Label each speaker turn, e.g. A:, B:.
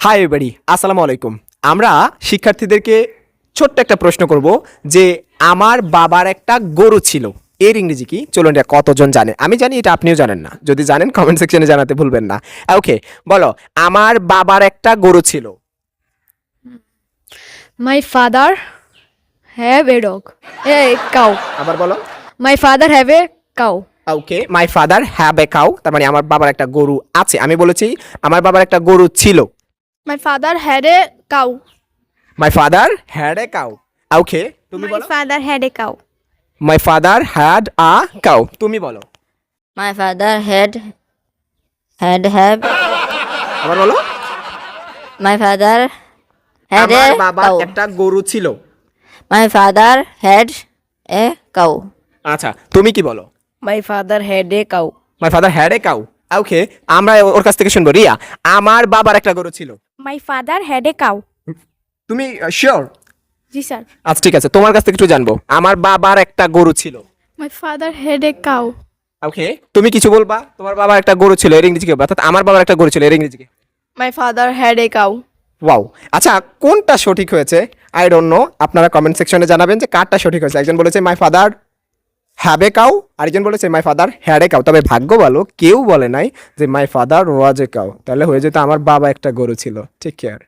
A: Hi everybody, আসসালামু আলাইকুম। আমরা শিক্ষার্থীদেরকে ছোট্ট একটা প্রশ্ন করব যে আমার বাবার একটা গরু ছিল, এর ইংরেজি কি? চলুন, এটা কতজন জানে? আমি জানি, এটা আপনিও জানেন না। যদি জানেন কমেন্ট সেকশনে জানাতে ভুলবেন না। ওকে, বলো, আমার বাবার একটা গরু ছিল।
B: My father have a dog. A cow.
A: আবার বলো।
B: My father have a cow.
A: Okay, my father have a cow, তার মানে আমার বাবার একটা গরু আছে। আমি বলেছি আমার বাবার একটা গরু ছিল।
B: My father had a cow.
A: My father had a cow. Okay, তুমি বলো।
B: father had a cow.
A: My father had a cow. তুমি বলো।
C: My father had
A: আবার বলো।
C: my father had
A: আমার
C: a
A: বাবার
C: cow.
A: একটা গরু ছিল।
C: My father had a cow.
A: আচ্ছা, তুমি কি বলো?
C: My father had a cow.
A: My father had a cow. Okay, আমরা ওর কাছ থেকে শুনবো। রিয়া, আমার বাবার একটা গরু ছিল।
B: My father had a cow.
A: তুমি শিওর?
B: Ji sir.
A: আচ্ছা, ঠিক আছে, তোমার কাছ থেকে একটু জানবো। আমার বাবার একটা গরু ছিল।
B: My father had a cow.
A: ওকে, তুমি কিছু বলবা? তোমার বাবার একটা গরু ছিল, এর ইংরেজি কি হবে? অর্থাৎ আমার বাবার একটা গরু ছিল, এর ইংরেজি কি?
B: My father had a cow.
A: Wow. আচ্ছা, কোনটা সঠিক হয়েছে আই ডোন্ট নো। আপনারা কমেন্ট সেকশনে জানাবেন যে কারটা সঠিক হয়েছে। একজন বলেছে my father have a cow, আরেকজন বলেছে মাই ফাদার হ্যাড এ কাউ। তবে ভাগ্য ভালো, কেউ বলে নাই যে my father was a cow. তাহলে হয়ে যেত আমার বাবা একটা গরু ছিল। Take care.